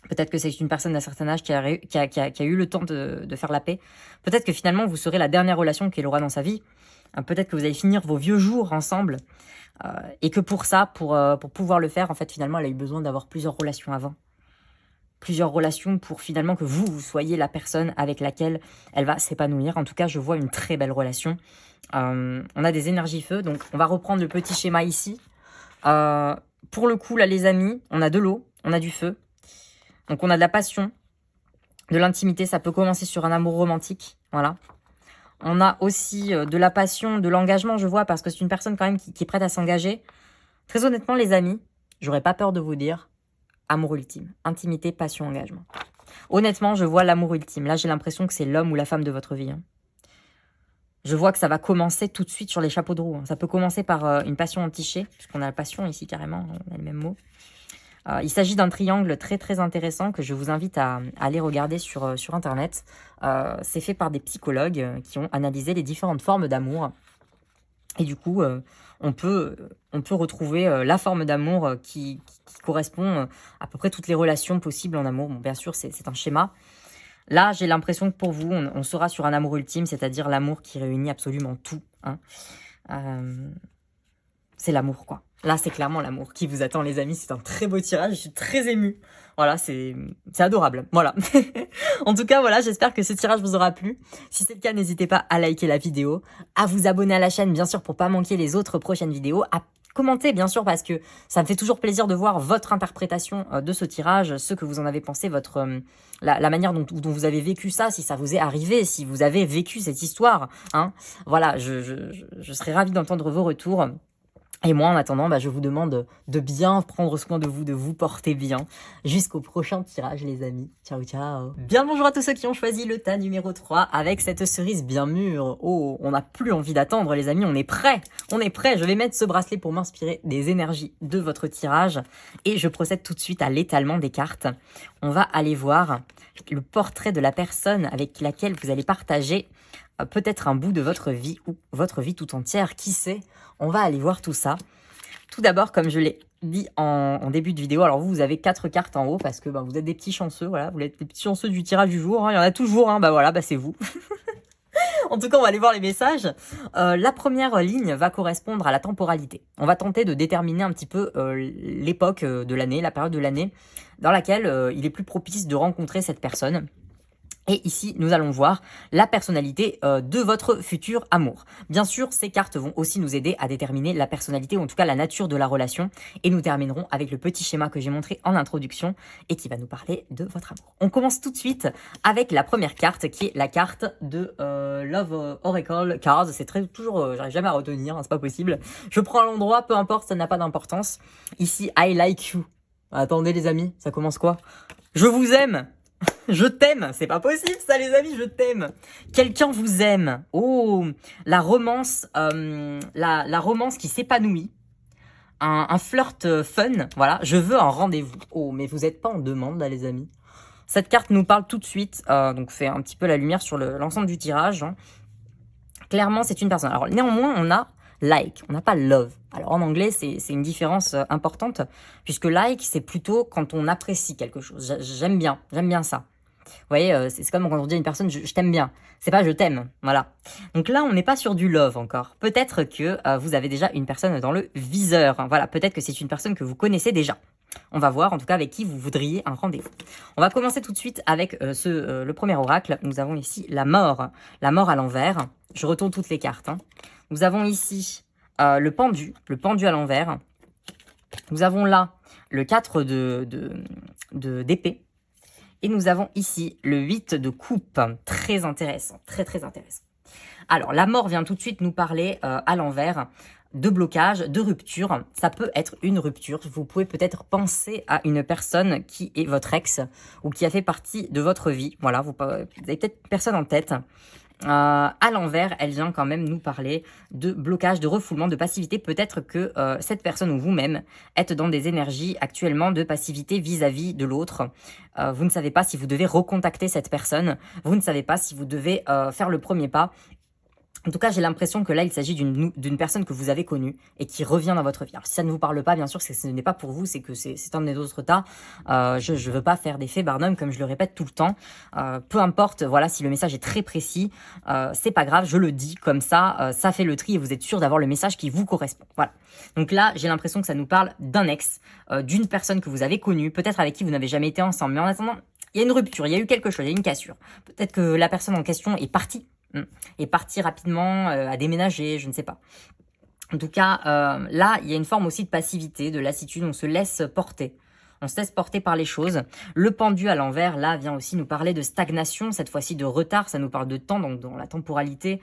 Peut-être que c'est une personne d'un certain âge qui a eu le temps de faire la paix. Peut-être que finalement, vous serez la dernière relation qu'elle aura dans sa vie. Peut-être que vous allez finir vos vieux jours ensemble. Et que pour ça, pour pouvoir le faire, en fait, finalement, elle a eu besoin d'avoir plusieurs relations avant. Plusieurs relations pour finalement que vous soyez la personne avec laquelle elle va s'épanouir. En tout cas, je vois une très belle relation. On a des énergies feu. Donc, on va reprendre le petit schéma ici. Pour le coup, là, les amis, on a de l'eau, on a du feu. Donc, on a de la passion, de l'intimité. Ça peut commencer sur un amour romantique. Voilà. On a aussi de la passion, de l'engagement, je vois, parce que c'est une personne quand même qui est prête à s'engager. Très honnêtement, les amis, j'aurais pas peur de vous dire amour ultime. Intimité, passion, engagement. Honnêtement, je vois l'amour ultime. Là, j'ai l'impression que c'est l'homme ou la femme de votre vie. Je vois que ça va commencer tout de suite sur les chapeaux de roue. Ça peut commencer par une passion entichée, puisqu'on a la passion ici carrément, on a le même mot. Il s'agit d'un triangle très très intéressant que je vous invite à aller regarder sur Internet. C'est fait par des psychologues qui ont analysé les différentes formes d'amour. Et du coup, on peut retrouver la forme d'amour qui correspond à peu près toutes les relations possibles en amour. Bon, bien sûr, c'est un schéma. Là, j'ai l'impression que pour vous, on sera sur un amour ultime, c'est-à-dire l'amour qui réunit absolument tout. C'est l'amour, quoi. Là, c'est clairement l'amour qui vous attend, les amis. C'est un très beau tirage. Je suis très émue. Voilà, c'est adorable. Voilà. En tout cas, voilà, j'espère que ce tirage vous aura plu. Si c'est le cas, n'hésitez pas à liker la vidéo, à vous abonner à la chaîne, bien sûr, pour pas manquer les autres prochaines vidéos, à commenter, bien sûr, parce que ça me fait toujours plaisir de voir votre interprétation de ce tirage, ce que vous en avez pensé, la manière dont vous avez vécu ça, si ça vous est arrivé, si vous avez vécu cette histoire. Voilà, je serais ravie d'entendre vos retours. Et moi, en attendant, je vous demande de bien prendre soin de vous porter bien. Jusqu'au prochain tirage, les amis. Ciao, ciao. Bien le bonjour à tous ceux qui ont choisi le tas numéro 3 avec cette cerise bien mûre. Oh, on n'a plus envie d'attendre, les amis. On est prêts. On est prêts. Je vais mettre ce bracelet pour m'inspirer des énergies de votre tirage. Et je procède tout de suite à l'étalement des cartes. On va aller voir le portrait de la personne avec laquelle vous allez partager peut-être un bout de votre vie ou votre vie tout entière, qui sait. On va aller voir tout ça. Tout d'abord, comme je l'ai dit en début de vidéo, alors vous avez 4 cartes en haut parce que vous êtes des petits chanceux, voilà, vous êtes des petits chanceux du tirage du jour, hein, il y en a toujours, hein, voilà, c'est vous. En tout cas, on va aller voir les messages. La première ligne va correspondre à la temporalité. On va tenter de déterminer un petit peu l'époque de l'année, la période de l'année dans laquelle il est plus propice de rencontrer cette personne. Et ici, nous allons voir la personnalité de votre futur amour. Bien sûr, ces cartes vont aussi nous aider à déterminer la personnalité, ou en tout cas la nature de la relation. Et nous terminerons avec le petit schéma que j'ai montré en introduction et qui va nous parler de votre amour. On commence tout de suite avec la première carte, qui est la carte de Love Oracle Cards. C'est toujours, j'arrive jamais à retenir, hein, c'est pas possible. Je prends l'endroit, peu importe, ça n'a pas d'importance. Ici, I like you. Attendez les amis, ça commence quoi? Je vous aime. Je t'aime, c'est pas possible ça les amis, je t'aime. Quelqu'un vous aime. Oh, la romance qui s'épanouit. Un flirt fun, voilà. Je veux un rendez-vous. Oh, mais vous n'êtes pas en demande là les amis. Cette carte nous parle tout de suite, donc fait un petit peu la lumière sur l'ensemble du tirage. Hein. Clairement, c'est une personne. Alors néanmoins, on a like, on n'a pas love. Alors en anglais, c'est une différence importante, puisque like, c'est plutôt quand on apprécie quelque chose. J'aime bien ça. Vous voyez, c'est comme quand on dit à une personne, je t'aime bien. C'est pas je t'aime, voilà. Donc là, on n'est pas sur du love encore. Peut-être que vous avez déjà une personne dans le viseur. Hein. Voilà, peut-être que c'est une personne que vous connaissez déjà. On va voir en tout cas avec qui vous voudriez un rendez-vous. On va commencer tout de suite avec le premier oracle. Nous avons ici la mort à l'envers. Je retourne toutes les cartes. Hein. Nous avons ici le pendu à l'envers. Nous avons là le 4 d'épée. Et nous avons ici le 8 de coupe. Très intéressant, très intéressant. Alors, la mort vient tout de suite nous parler à l'envers de blocage, de rupture. Ça peut être une rupture. Vous pouvez peut-être penser à une personne qui est votre ex ou qui a fait partie de votre vie. Voilà, vous avez peut-être personne en tête. À l'envers, elle vient quand même nous parler de blocage, de refoulement, de passivité. Peut-être que cette personne ou vous-même êtes dans des énergies actuellement de passivité vis-à-vis de l'autre. Vous ne savez pas si vous devez recontacter cette personne. Vous ne savez pas si vous devez faire le premier pas. En tout cas, j'ai l'impression que là, il s'agit d'une personne que vous avez connue et qui revient dans votre vie. Alors, si ça ne vous parle pas, bien sûr, ce n'est pas pour vous, c'est que c'est un des autres tas. Je ne veux pas faire d'effet Barnum, comme je le répète tout le temps. Peu importe, voilà, si le message est très précis, c'est pas grave, je le dis comme ça, ça fait le tri et vous êtes sûr d'avoir le message qui vous correspond. Voilà. Donc là, j'ai l'impression que ça nous parle d'un ex, d'une personne que vous avez connue, peut-être avec qui vous n'avez jamais été ensemble. Mais en attendant, il y a une rupture, il y a eu quelque chose, il y a une cassure. Peut-être que la personne en question est partie. Et partir rapidement, à déménager, je ne sais pas. En tout cas, là, il y a une forme aussi de passivité, de lassitude, on se laisse porter. On se laisse porter par les choses. Le pendu à l'envers, là, vient aussi nous parler de stagnation, cette fois-ci de retard, ça nous parle de temps, donc dans la temporalité,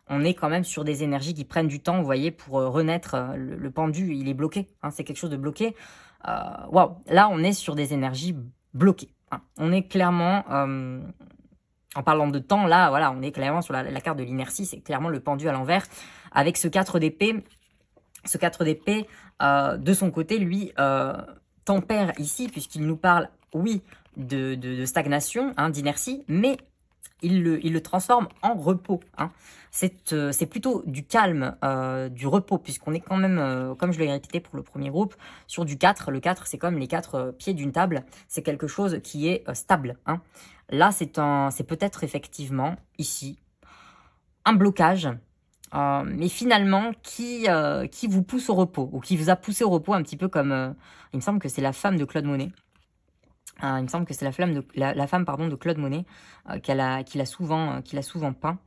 on est quand même sur des énergies qui prennent du temps, vous voyez, pour renaître. Le pendu, il est bloqué, hein, c'est quelque chose de bloqué. Waouh, là, on est sur des énergies bloquées. Hein. On est clairement... En parlant de temps, là, voilà, on est clairement sur la carte de l'inertie, c'est clairement le pendu à l'envers. Avec ce 4 d'épée, de son côté, lui, tempère ici, puisqu'il nous parle, oui, de stagnation, hein, d'inertie, mais il le transforme en repos. Hein. C'est plutôt du calme, du repos, puisqu'on est quand même, comme je l'ai répété pour le premier groupe, sur du 4. Le 4, c'est comme les 4 pieds d'une table. C'est quelque chose qui est stable. Hein. Là, c'est peut-être effectivement, ici, un blocage, mais finalement, qui vous pousse au repos, ou qui vous a poussé au repos un petit peu comme, il me semble que c'est la femme de Claude Monet. Il me semble que c'est la femme de Claude Monet qu'il a souvent peint.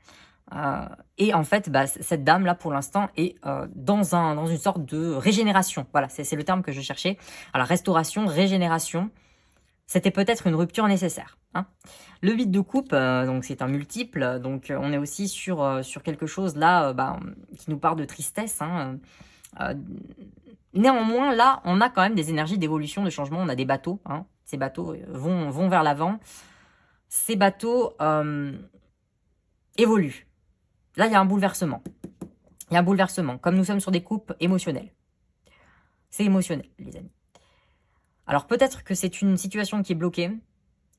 Et en fait, cette dame-là, pour l'instant, est dans une sorte de régénération. Voilà, c'est le terme que je cherchais. Alors, restauration, régénération, c'était peut-être une rupture nécessaire. Hein. Le 8 de coupe, donc c'est un multiple, donc on est aussi sur quelque chose là qui nous parle de tristesse. Hein. Néanmoins, là, on a quand même des énergies d'évolution, de changement. On a des bateaux. Hein. Ces bateaux vont vers l'avant. Ces bateaux évoluent. Là, il y a un bouleversement. Il y a un bouleversement. Comme nous sommes sur des coupes émotionnelles. C'est émotionnel, les amis. Alors, peut-être que c'est une situation qui est bloquée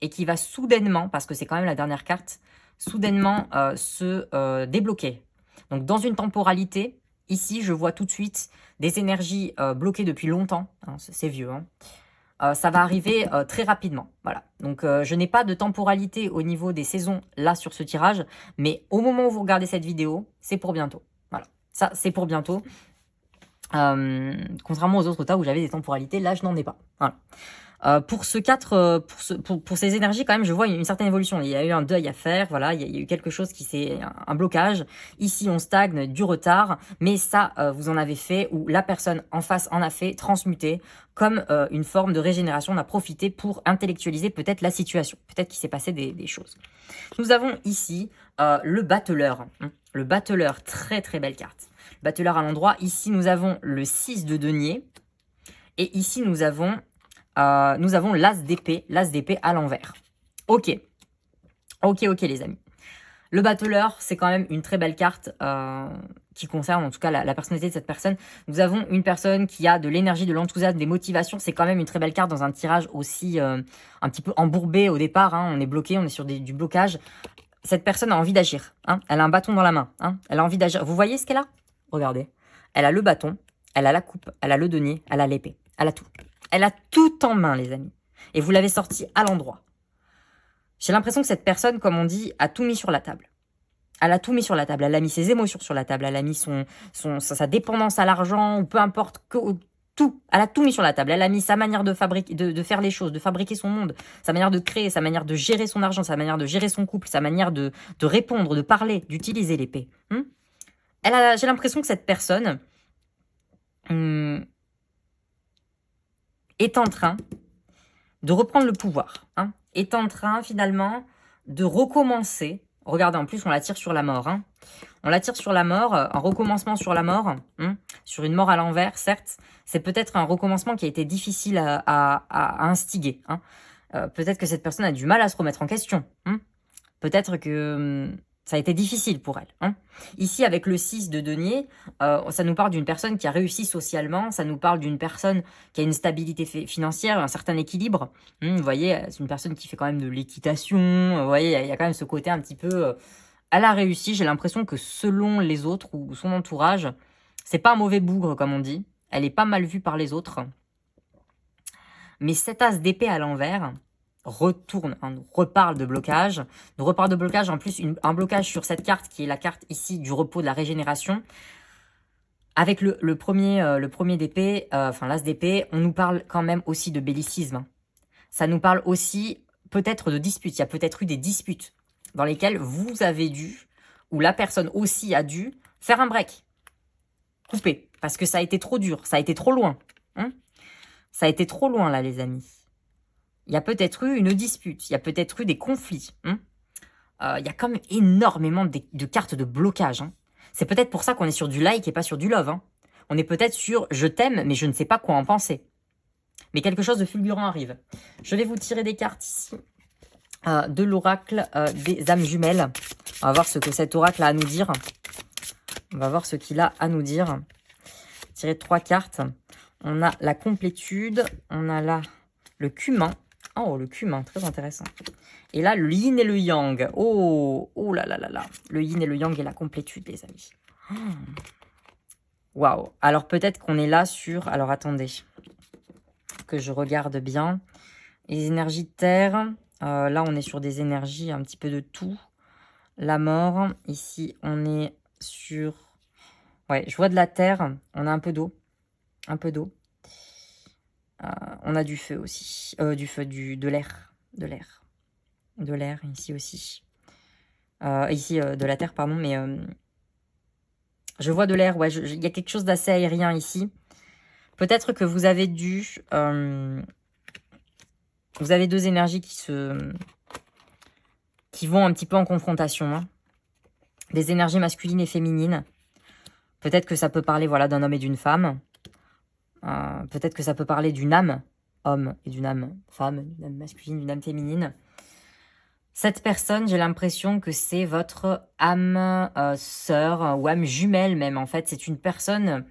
et qui va soudainement, parce que c'est quand même la dernière carte, soudainement se débloquer. Donc, dans une temporalité, Ici, je vois tout de suite des énergies bloquées depuis longtemps. Hein, c'est vieux, hein. Ça va arriver très rapidement. Voilà. Donc, je n'ai pas de temporalité au niveau des saisons là sur ce tirage. Mais au moment où vous regardez cette vidéo, c'est pour bientôt. Voilà. Ça, c'est pour bientôt. Contrairement aux autres tas où j'avais des temporalités, là, je n'en ai pas. Voilà. Pour ce 4, pour ces énergies, quand même, je vois une certaine évolution. Il y a eu un deuil à faire, voilà, il y a eu quelque chose qui s'est, un blocage. Ici, on stagne, du retard, mais ça, vous en avez fait, ou la personne en face en a fait, transmuté, comme une forme de régénération. On a profité pour intellectualiser peut-être la situation. Peut-être qu'il s'est passé des choses. Nous avons ici le battleur. Le battleur, très très belle carte. Le battleur à l'endroit. Ici, nous avons le 6 de denier. Et ici, nous avons l'as d'épée à l'envers. Ok, les amis. Le battleur, c'est quand même une très belle carte qui concerne en tout cas la personnalité de cette personne. Nous avons une personne qui a de l'énergie, de l'enthousiasme, des motivations. C'est quand même une très belle carte dans un tirage aussi un petit peu embourbé au départ. Hein. On est bloqué, on est sur du blocage. Cette personne a envie d'agir. Hein. Elle a un bâton dans la main. Hein. Elle a envie d'agir. Vous voyez ce qu'elle a? Regardez. Elle a le bâton, elle a la coupe, elle a le denier, elle a l'épée. Elle a tout. Elle a tout en main, les amis. Et vous l'avez sorti à l'endroit. J'ai l'impression que cette personne, comme on dit, a tout mis sur la table. Elle a tout mis sur la table. Elle a mis ses émotions sur la table. Elle a mis sa dépendance à l'argent, ou peu importe, tout. Elle a tout mis sur la table. Elle a mis sa manière de fabriquer, de faire les choses, de fabriquer son monde, sa manière de créer, sa manière de gérer son argent, sa manière de gérer son couple, sa manière de répondre, de parler, d'utiliser l'épée. J'ai l'impression que cette personne est en train de reprendre le pouvoir, hein, est en train finalement de recommencer. Regardez, en plus on la tire sur la mort. Hein. On la tire sur la mort, un recommencement sur la mort, sur une mort à l'envers, certes. C'est peut-être un recommencement qui a été difficile à instiguer. Hein. Peut-être que cette personne a du mal à se remettre en question. Peut-être que ça a été difficile pour elle. Hein. Ici, avec le 6 de denier, ça nous parle d'une personne qui a réussi socialement, ça nous parle d'une personne qui a une stabilité financière, un certain équilibre. Vous voyez, c'est une personne qui fait quand même de l'équitation. Vous voyez, il y a quand même ce côté un petit peu... elle a réussi, j'ai l'impression que selon les autres ou son entourage, c'est pas un mauvais bougre, comme on dit. Elle est pas mal vue par les autres. Mais cet as d'épée à l'envers retourne, nous reparle de blocage. Nous reparle de blocage, en plus un blocage sur cette carte qui est la carte ici du repos, de la régénération. Avec le premier d'épée, enfin l'as d'épée, on nous parle quand même aussi de bellicisme. Ça nous parle aussi peut-être de disputes. Il y a peut-être eu des disputes dans lesquelles vous avez dû, ou la personne aussi a dû, faire un break. Couper. Parce que ça a été trop dur, ça a été trop loin. Ça a été trop loin là, les amis. Il y a peut-être eu une dispute, il y a peut-être eu des conflits. Il y a quand même énormément de cartes de blocage. C'est peut-être pour ça qu'on est sur du like et pas sur du love. On est peut-être sur « je t'aime, mais je ne sais pas quoi en penser ». Mais quelque chose de fulgurant arrive. Je vais vous tirer des cartes ici. De l'oracle des âmes jumelles. On va voir ce que cet oracle a à nous dire. On va voir ce qu'il a à nous dire. Tirer 3 cartes. On a la complétude. On a là le cumin. Oh, le cumin, très intéressant. Et là, le yin et le yang. Oh là là là là. Le yin et le yang et la complétude, les amis. Waouh. Alors, peut-être qu'on est là sur... Alors, attendez. Que je regarde bien. Les énergies de terre. Là, on est sur des énergies un petit peu de tout. La mort. Ici, on est sur... Ouais, je vois de la terre. On a un peu d'eau. Un peu d'eau. On a du feu aussi. De l'air. De l'air. De l'air, ici aussi. Ici, de la terre, pardon. Mais je vois de l'air. Ouais, il y a quelque chose d'assez aérien ici. Peut-être que vous avez dû... vous avez 2 énergies qui vont un petit peu en confrontation. Des énergies masculines et féminines. Peut-être que ça peut parler voilà, d'un homme et d'une femme. Peut-être que ça peut parler d'une âme homme et d'une âme femme, d'une âme masculine, d'une âme féminine. Cette personne, j'ai l'impression que c'est votre âme sœur ou âme jumelle même. En fait, c'est une personne...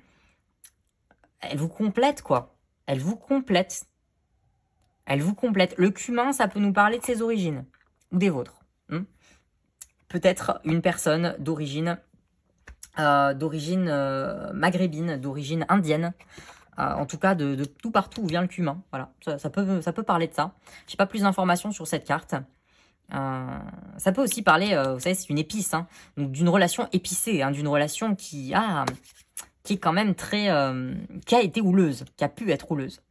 Elle vous complète, quoi. Elle vous complète. Elle vous complète. Le cumin, ça peut nous parler de ses origines ou des vôtres. Peut-être une personne d'origine d'origine maghrébine, d'origine indienne. En tout cas, de tout partout où vient le cumin. Voilà, ça peut parler de ça. J'ai pas plus d'informations sur cette carte. Ça peut aussi parler, vous savez, c'est une épice, hein, donc d'une relation épicée, hein, d'une relation qui est quand même très, qui a été houleuse, qui a pu être houleuse.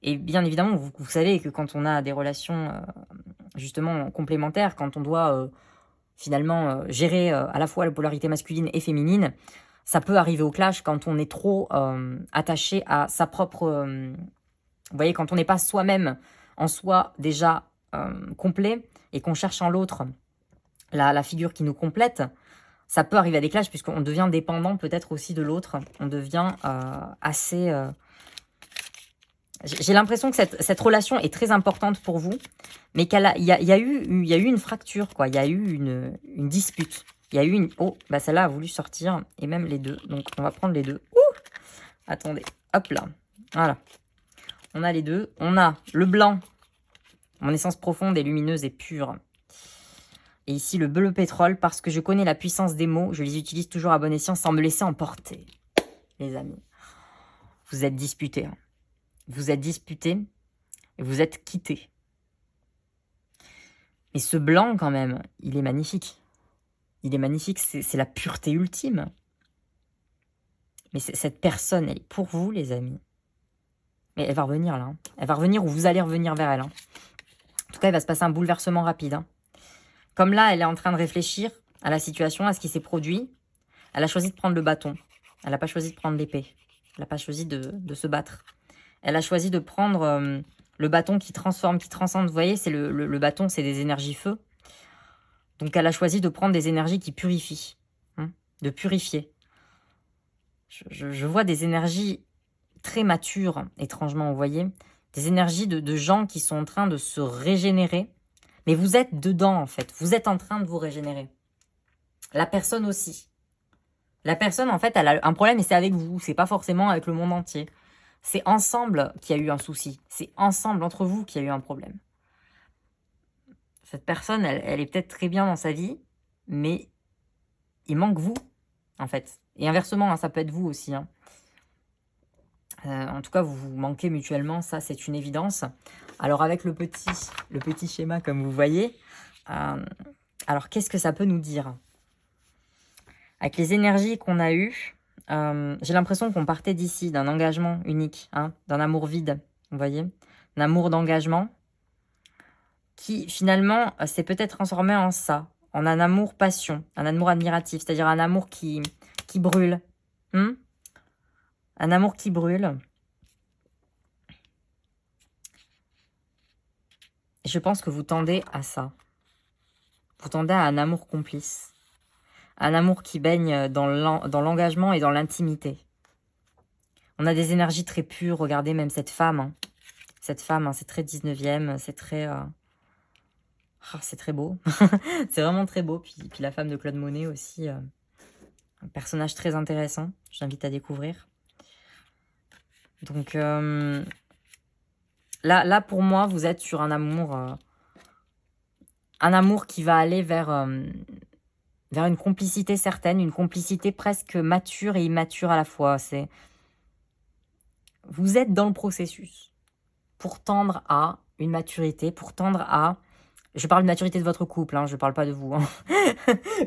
Et bien évidemment, vous savez que quand on a des relations justement complémentaires, quand on doit finalement gérer à la fois la polarité masculine et féminine, ça peut arriver au clash quand on est trop attaché à sa propre... vous voyez, quand on n'est pas soi-même en soi déjà complet et qu'on cherche en l'autre la figure qui nous complète, ça peut arriver à des clashs puisqu'on devient dépendant peut-être aussi de l'autre. On devient assez... J'ai l'impression que cette relation est très importante pour vous, mais qu'il y a eu une fracture, quoi. Il y a eu une dispute. Il y a eu une... Oh, bah celle-là a voulu sortir, et même les deux. Donc, on va prendre les deux. Ouh, attendez, hop là. Voilà. On a les deux. On a le blanc, mon essence profonde et lumineuse et pure. Et ici, le bleu pétrole, parce que je connais la puissance des mots, je les utilise toujours à bon escient sans me laisser emporter. Les amis, vous êtes disputés. Hein. Vous êtes disputés et vous êtes quittés. Mais ce blanc, quand même, il est magnifique. Il est magnifique, c'est la pureté ultime. Mais cette personne, elle est pour vous, les amis. Mais elle va revenir, là. Hein. Elle va revenir ou vous allez revenir vers elle. Hein. En tout cas, il va se passer un bouleversement rapide. Hein. Comme là, elle est en train de réfléchir à la situation, à ce qui s'est produit. Elle a choisi de prendre le bâton. Elle n'a pas choisi de prendre l'épée. Elle n'a pas choisi de se battre. Elle a choisi de prendre le bâton qui transforme, qui transcende. Vous voyez, c'est le bâton, c'est des énergies feu. Donc, elle a choisi de prendre des énergies qui purifient. Hein, de purifier. Je vois des énergies très matures, étrangement, vous voyez. Des énergies de gens qui sont en train de se régénérer. Mais vous êtes dedans, en fait. Vous êtes en train de vous régénérer. La personne aussi. La personne, en fait, elle a un problème et c'est avec vous. C'est pas forcément avec le monde entier. C'est ensemble qu'il y a eu un souci. C'est ensemble, entre vous, qu'il y a eu un problème. Cette personne, elle est peut-être très bien dans sa vie, mais il manque vous, en fait. Et inversement, hein, ça peut être vous aussi. Hein. En tout cas, vous vous manquez mutuellement, ça, c'est une évidence. Alors, avec le petit schéma, comme vous voyez, alors, qu'est-ce que ça peut nous dire? Avec les énergies qu'on a eues, j'ai l'impression qu'on partait d'ici, d'un engagement unique, hein, d'un amour vide, vous voyez, un amour d'engagement qui finalement s'est peut-être transformé en ça, en un amour passion, un amour admiratif, c'est-à-dire un amour qui brûle, un amour qui brûle. Et je pense que vous tendez à ça, vous tendez à un amour complice, un amour qui baigne dans l'engagement et dans l'intimité. On a des énergies très pures. Regardez même cette femme. Hein. Cette femme, hein, c'est très 19e. C'est très... c'est très beau. C'est vraiment très beau. Puis la femme de Claude Monet aussi. Un personnage très intéressant. J'invite à découvrir. Donc, là, pour moi, vous êtes sur un amour qui va aller vers une complicité certaine. Une complicité presque mature et immature à la fois. Vous êtes dans le processus pour tendre à une maturité, pour tendre à... Je parle de maturité de votre couple, hein, je ne parle pas de vous. Hein.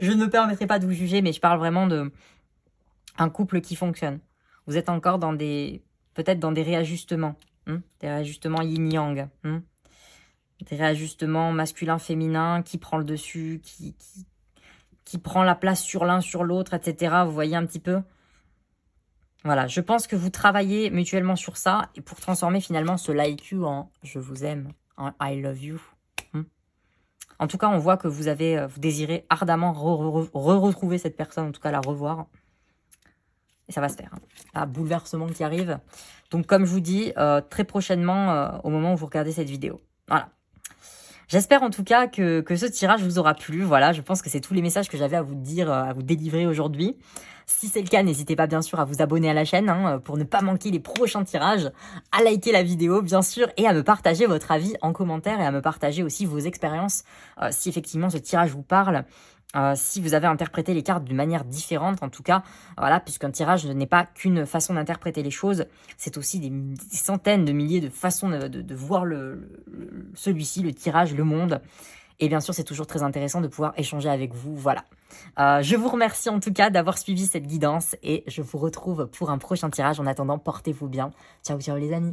Je ne me permettrai pas de vous juger, mais je parle vraiment d'un couple qui fonctionne. Vous êtes encore dans peut-être dans des réajustements, des réajustements yin-yang, des réajustements masculin-féminin, qui prend le dessus, qui prend la place sur l'un, sur l'autre, etc. Vous voyez un petit peu ? Voilà, je pense que vous travaillez mutuellement sur ça et pour transformer finalement ce like you en je vous aime, en I love you. En tout cas, on voit que vous désirez ardemment retrouver cette personne, en tout cas la revoir. Et ça va se faire. Hein. Un bouleversement qui arrive. Donc comme je vous dis, très prochainement, au moment où vous regardez cette vidéo. Voilà. J'espère en tout cas que ce tirage vous aura plu. Voilà, je pense que c'est tous les messages que j'avais à vous dire, à vous délivrer aujourd'hui. Si c'est le cas, n'hésitez pas bien sûr à vous abonner à la chaîne hein, pour ne pas manquer les prochains tirages, à liker la vidéo bien sûr et à me partager votre avis en commentaire et à me partager aussi vos expériences si effectivement ce tirage vous parle. Si vous avez interprété les cartes d'une manière différente, en tout cas, voilà, puisqu'un tirage n'est pas qu'une façon d'interpréter les choses, c'est aussi des centaines de milliers de façons de voir celui-ci, le tirage, le monde. Et bien sûr, c'est toujours très intéressant de pouvoir échanger avec vous. Voilà. Je vous remercie en tout cas d'avoir suivi cette guidance et je vous retrouve pour un prochain tirage. En attendant, portez-vous bien. Ciao, ciao les amis.